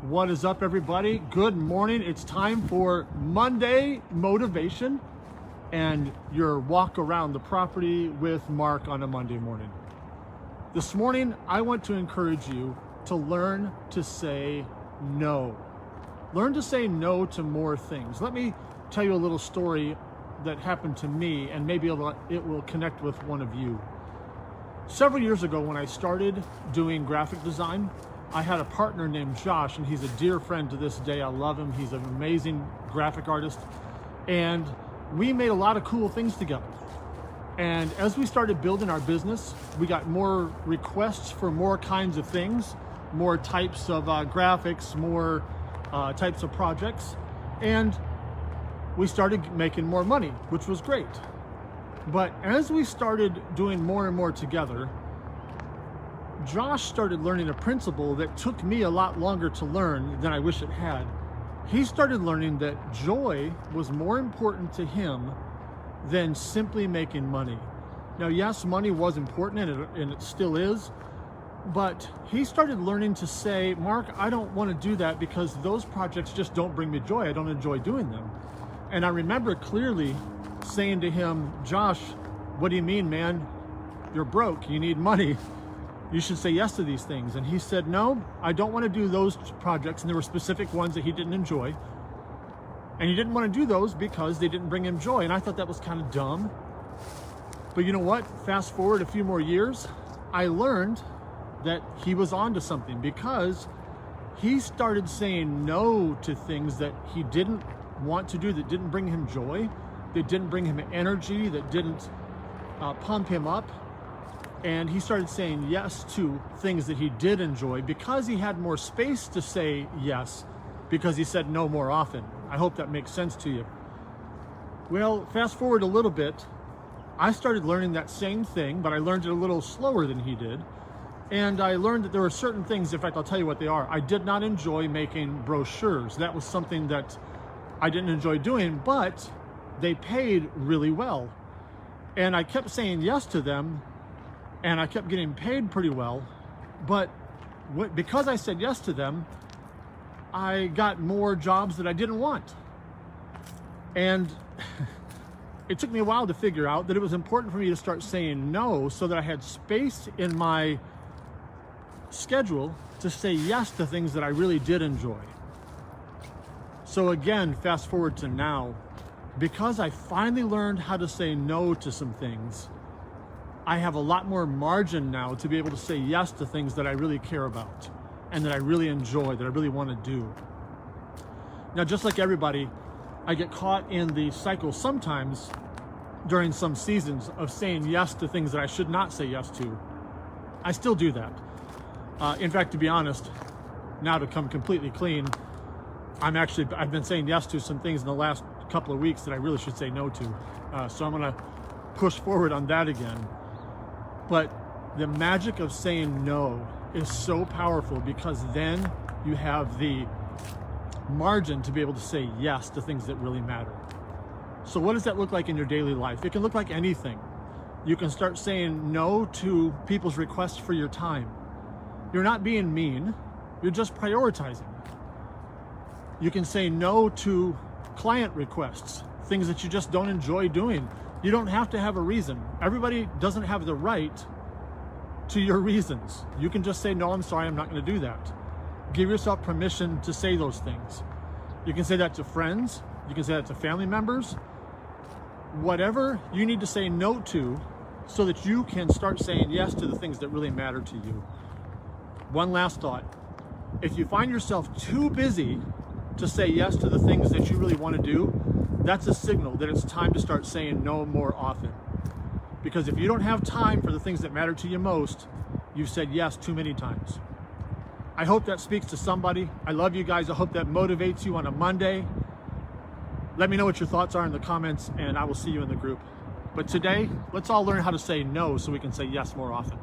What is up, everybody? Good morning. It's time for Monday motivation and your walk around the property with Mark on a Monday morning. This morning, I want to encourage you to learn to say no. Learn to say no to more things. Let me tell you a little story that happened to me, and maybe it will connect with one of you. Several years ago, when I started doing graphic design, I had a partner named Josh, and he's a dear friend to this day. I love him. He's an amazing graphic artist. And we made a lot of cool things together. And as we started building our business, we got more requests for more kinds of things, more types of graphics, more types of projects. And we started making more money, which was great. But as we started doing more and more together, Josh started learning a principle that took me a lot longer to learn than I wish it had. He started learning that joy was more important to him than simply making money. Now, yes, money was important, and it still is, but he started learning to say, Mark, I don't want to do that because those projects just don't bring me joy. I don't enjoy doing them. And I remember clearly saying to him, Josh, what do you mean, man? You're broke. You need money. You should say yes to these things. And he said, no, I don't want to do those projects. And there were specific ones that he didn't enjoy. And he didn't want to do those because they didn't bring him joy. And I thought that was kind of dumb. But you know what? Fast forward a few more years, I learned that he was onto something, because he started saying no to things that he didn't want to do, that didn't bring him joy, that didn't bring him energy, that didn't pump him up. And he started saying yes to things that he did enjoy because he had more space to say yes, because he said no more often. I hope that makes sense to you. Well, fast forward a little bit, I started learning that same thing, but I learned it a little slower than he did. And I learned that there were certain things, in fact, I'll tell you what they are. I did not enjoy making brochures. That was something that I didn't enjoy doing, but they paid really well. And I kept saying yes to them, and I kept getting paid pretty well, but because I said yes to them, I got more jobs that I didn't want. And it took me a while to figure out that it was important for me to start saying no so that I had space in my schedule to say yes to things that I really did enjoy. So again, fast forward to now, because I finally learned how to say no to some things, I have a lot more margin now to be able to say yes to things that I really care about and that I really enjoy, that I really want to do. Now, just like everybody, I get caught in the cycle sometimes during some seasons of saying yes to things that I should not say yes to. I still do that. In fact, to be honest, now to come completely clean, I've been saying yes to some things in the last couple of weeks that I really should say no to. So I'm gonna push forward on that again. But the magic of saying no is so powerful, because then you have the margin to be able to say yes to things that really matter. So what does that look like in your daily life? It can look like anything. You can start saying no to people's requests for your time. You're not being mean, you're just prioritizing. You can say no to client requests, things that you just don't enjoy doing. You don't have to have a reason. Everybody doesn't have the right to your reasons. You can just say, no, I'm sorry, I'm not going to do that. Give yourself permission to say those things. You can say that to friends. You can say that to family members. Whatever you need to say no to so that you can start saying yes to the things that really matter to you. One last thought. If you find yourself too busy to say yes to the things that you really want to do, that's a signal that it's time to start saying no more often. Because if you don't have time for the things that matter to you most, you've said yes too many times. I hope that speaks to somebody. I love you guys. I hope that motivates you on a Monday. Let me know what your thoughts are in the comments, and I will see you in the group. But today, let's all learn how to say no so we can say yes more often.